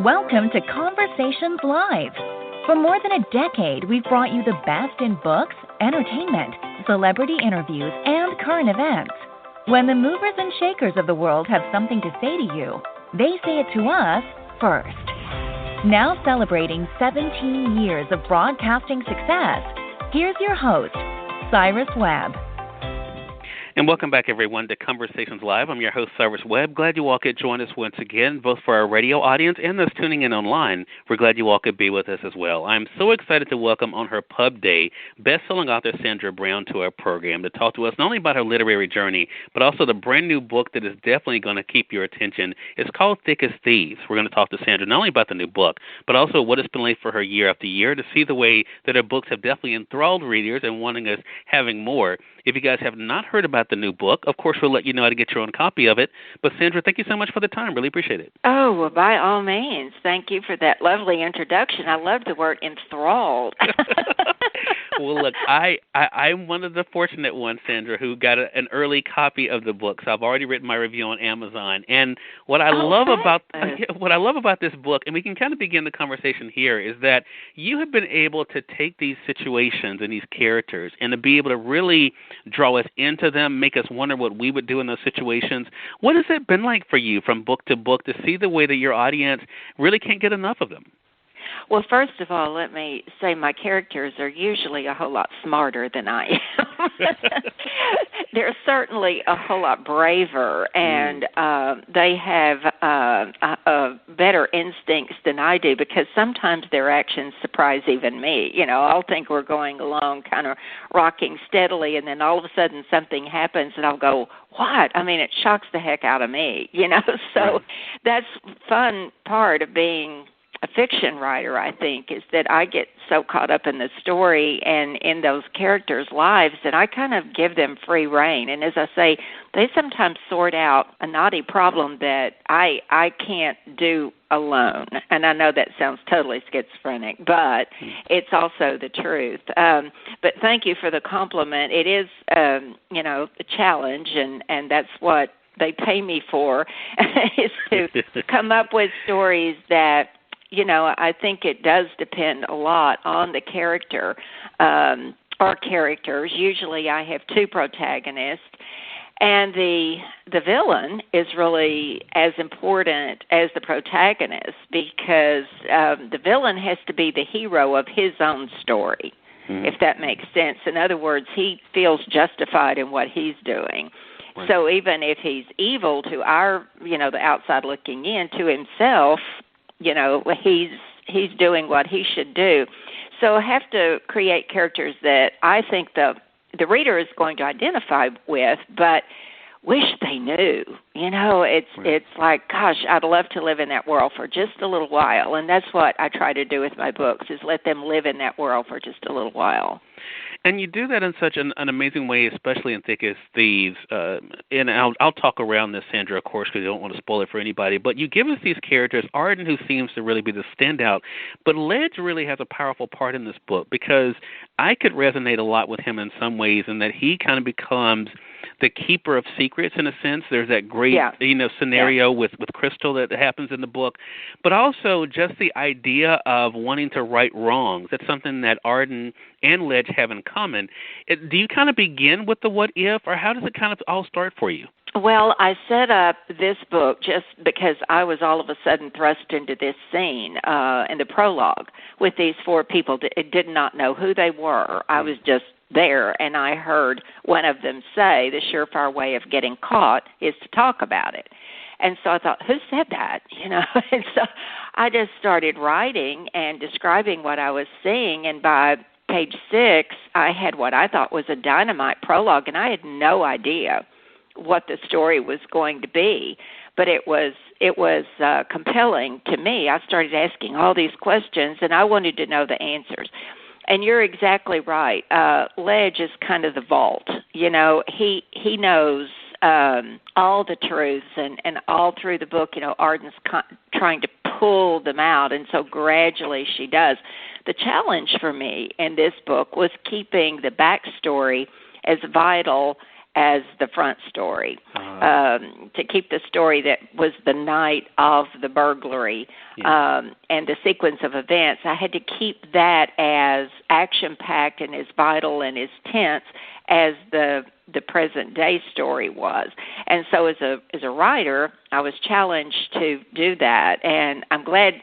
Welcome to Conversations Live. For more than a decade, we've brought you the best in books, entertainment, celebrity interviews, and current events. When the movers and shakers of the world have something to say to you, they say it to us first. Now celebrating 17 years of broadcasting success, here's your host, Cyrus Webb. And welcome back, everyone, to Conversations Live. I'm your host, Cyrus Webb. Glad you all could join us once again, both for our radio audience and those tuning in online. We're glad you all could be with us as well. I'm so excited to welcome on her pub day Bestselling Author Sandra Brown to our program to talk to us not only about her literary journey, but also the brand new book that is definitely going to keep your attention. It's called THICK AS THIEVES. We're going to talk to Sandra not only about the new book, but also what it's been like for her year after year to see the way that her books have definitely enthralled readers and wanting us having more. If you guys have not heard about the new book, of course, we'll let you know how to get your own copy of it. But, Sandra, thank you so much for the time. Really appreciate it. Oh, well, by all means. Thank you for that lovely introduction. I love the word enthralled. Well, look, I'm one of the fortunate ones, Sandra, who got an early copy of the book. So I've already written my review on Amazon. And what I love about this book, and we can kind of begin the conversation here, is that you have been able to take these situations and these characters and to be able to really draw us into them, make us wonder what we would do in those situations. What has it been like for you from book to book to see the way that your audience really can't get enough of them? Well, first of all, let me say my characters are usually a whole lot smarter than I am. They're certainly a whole lot braver, and they have better instincts than I do, because sometimes their actions surprise even me. You know, I'll think we're going along kind of rocking steadily, and then all of a sudden something happens, and I'll go, what? I mean, it shocks the heck out of me, you know. So that's fun part of being a fiction writer, I think, is that I get so caught up in the story and in those characters' lives that I kind of give them free rein. And as I say, they sometimes sort out a knotty problem that I can't do alone. And I know that sounds totally schizophrenic, but it's also the truth. But thank you for the compliment. It is, a challenge, and that's what they pay me for, is to come up with stories that, I think it does depend a lot on the character or characters. Usually I have two protagonists, and the villain is really as important as the protagonist, because the villain has to be the hero of his own story, if that makes sense. In other words, he feels justified in what he's doing. Right. So even if he's evil to our, the outside looking in, to himself, he's doing what he should do. So I have to create characters that I think the reader is going to identify with, but wish they knew. It's like, gosh, I'd love to live in that world for just a little while. And that's what I try to do with my books, is let them live in that world for just a little while. And you do that in such an amazing way, especially in THICK AS THIEVES. And I'll talk around this, Sandra, of course, because I don't want to spoil it for anybody. But you give us these characters, Arden, who seems to really be the standout. But Ledge really has a powerful part in this book, because I could resonate a lot with him in some ways, in that he kind of becomes the keeper of secrets, in a sense. There's that great, scenario with Crystal that happens in the book, but also just the idea of wanting to right wrongs. That's something that Arden and Ledge have in common. Do you kind of begin with the what if, or how does it kind of all start for you? Well, I set up this book just because I was all of a sudden thrust into this scene in the prologue with these four people that did not know who they were. I was just there, and I heard one of them say, the surefire way of getting caught is to talk about it. And so I thought, who said that? And so I just started writing and describing what I was seeing, and by page 6, I had what I thought was a dynamite prologue, and I had no idea what the story was going to be, but it was compelling to me. I started asking all these questions, and I wanted to know the answers. And you're exactly right. Ledge is kind of the vault. He knows all the truths, and all through the book, Arden's trying to pull them out, and so gradually she does. The challenge for me in this book was keeping the backstory as vital as the front story, to keep the story that was the night of the burglary and the sequence of events. I had to keep that as action-packed and as vital and as tense as the present day story was. And so as a writer, I was challenged to do that, and I'm glad.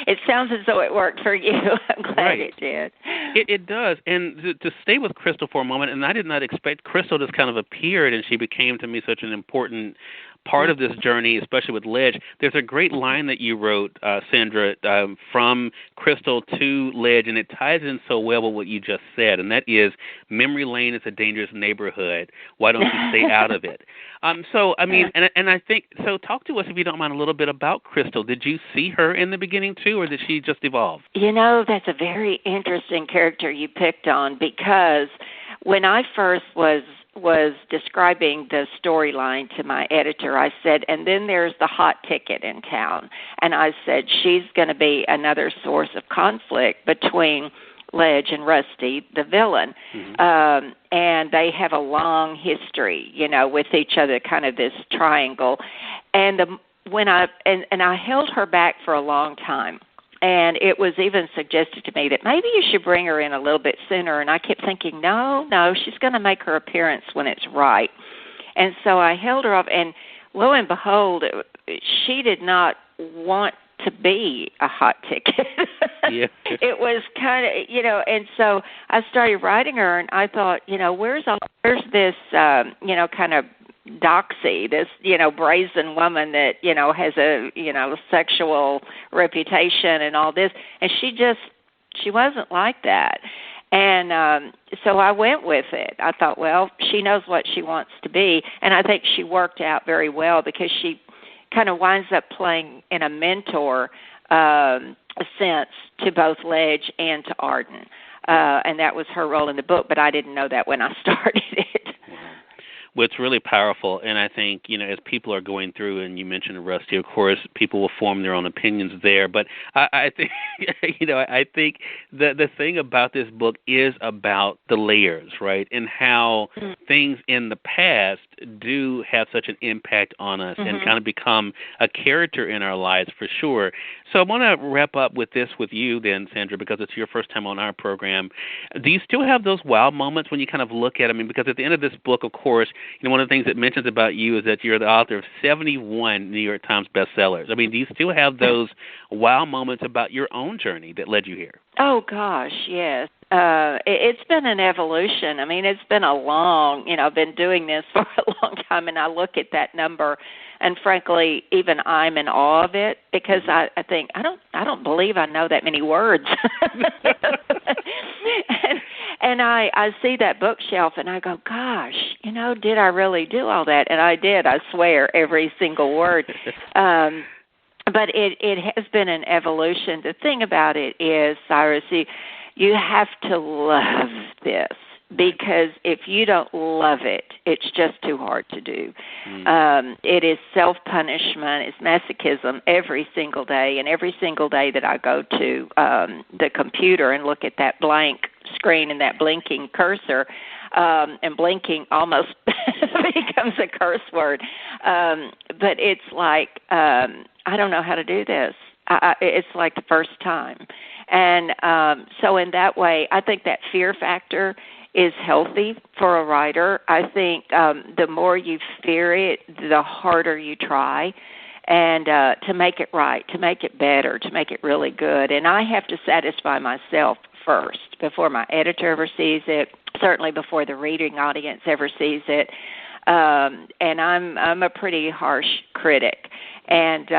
It sounds as though it worked for you. I'm glad it did. It does. And to stay with Crystal for a moment, and I did not expect Crystal just kind of appeared, and she became to me such an important part of this journey, especially with Ledge. There's a great line that you wrote, Sandra, from Crystal to Ledge, and it ties in so well with what you just said, and that is, memory lane is a dangerous neighborhood. Why don't you stay out of it? So, I mean, and I think, so talk to us, if you don't mind, a little bit about Crystal. Did you see her in the beginning, too, or did she just evolve? You know, that's a very interesting character you picked on, because when I first was describing the storyline to my editor, I said, and then there's the hot ticket in town. And I said, she's going to be another source of conflict between Ledge and Rusty, the villain. And they have a long history, you know, with each other, kind of this triangle. And I held her back for a long time. And it was even suggested to me that maybe you should bring her in a little bit sooner. And I kept thinking, no, she's going to make her appearance when it's right. And so I held her off, and lo and behold, she did not want to be a hot ticket. It was kind of, you know, and so I started writing her, and I thought, you know, where's this, you know, kind of doxy, this, you know, brazen woman that, you know, has a, you know, sexual reputation and all this. And she wasn't like that. And so I went with it. I thought, well, she knows what she wants to be. And I think she worked out very well, because she kind of winds up playing in a mentor sense to both Ledge and to Arden. And that was her role in the book, but I didn't know that when I started it. Well, it's really powerful, and I think, you know, as people are going through, and you mentioned Rusty, of course, people will form their own opinions there, but I think, you know, I think the thing about this book is about the layers, right, and how things in the past do have such an impact on us and kind of become a character in our lives, for sure. So I want to wrap up with this with you then, Sandra, because it's your first time on our program. Do you still have those wow moments when you kind of look at them? I mean, because at the end of this book, of course, you know, one of the things it mentions about you is that you're the author of 71 New York Times bestsellers. I mean, do you still have those wow moments about your own journey that led you here? Oh, gosh, yes. It's been an evolution. I mean, it's been a long, you know, I've been doing this for a long time, and I look at that number, and frankly, even I'm in awe of it, because I think, I don't believe I know that many words. And I see that bookshelf, and I go, gosh, you know, did I really do all that? And I did, I swear, every single word. But it has been an evolution. The thing about it is, Cyrus, you have to love this, because if you don't love it, it's just too hard to do. It is self-punishment, it's masochism every single day, and every single day that I go to the computer and look at that blank screen and that blinking cursor, and blinking almost becomes a curse word. But it's like, I don't know how to do this. It's like the first time. And so in that way, I think that fear factor is healthy for a writer. I think the more you fear it, the harder you try, and to make it right, to make it better, to make it really good. And I have to satisfy myself first before my editor ever sees it, certainly before the reading audience ever sees it. And I'm a pretty harsh critic. And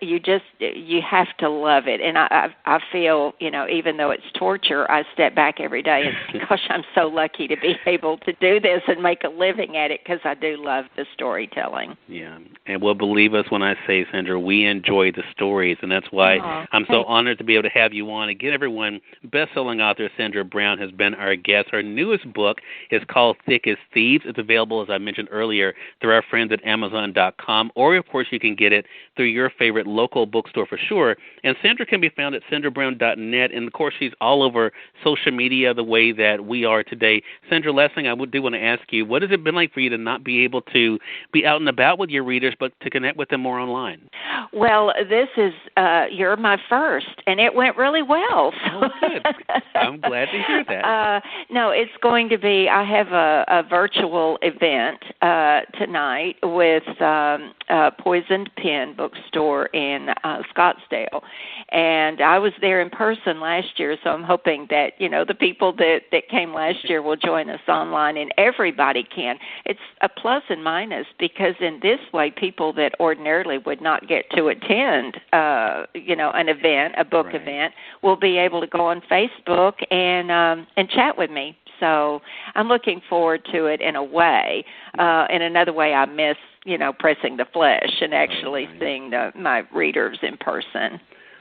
you have to love it. And I feel, you know, even though it's torture, I step back every day and think, gosh, I'm so lucky to be able to do this and make a living at it, because I do love the storytelling. Yeah, and well, believe us when I say, Sandra, we enjoy the stories, and that's why I'm so honored to be able to have you on. Again, everyone, best-selling author Sandra Brown has been our guest. Her newest book is called THICK AS THIEVES. It's available, as I mentioned earlier, through our friends at Amazon.com, or, of course, you can get it through your favorite local bookstore for sure. And Sandra can be found at sandrabrown.net. And, of course, she's all over social media the way that we are today. Sandra, last thing I do want to ask you, what has it been like for you to not be able to be out and about with your readers but to connect with them more online? Well, this is, you're my first, and it went really well. Oh, good. I'm glad to hear that. No, it's going to be, I have a virtual event tonight with Poisoned Pen bookstore in Scottsdale. And I was there in person last year, so I'm hoping that, the people that came last year will join us online, and everybody can. It's a plus and minus because in this way, people that ordinarily would not get to attend, an event, a book event, will be able to go on Facebook and chat with me. So I'm looking forward to it in a way. In another way, I miss, pressing the flesh and actually seeing my readers in person.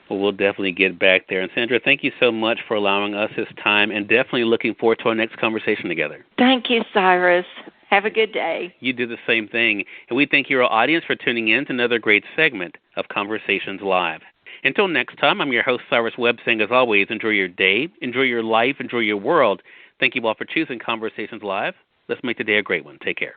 Well, we'll definitely get back there. And Sandra, thank you so much for allowing us this time, and definitely looking forward to our next conversation together. Thank you, Cyrus. Have a good day. You do the same thing. And we thank your audience for tuning in to another great segment of Conversations Live. Until next time, I'm your host, Cyrus Webb, saying, as always, enjoy your day, enjoy your life, enjoy your world. Thank you all for choosing Conversations Live. Let's make today a great one. Take care.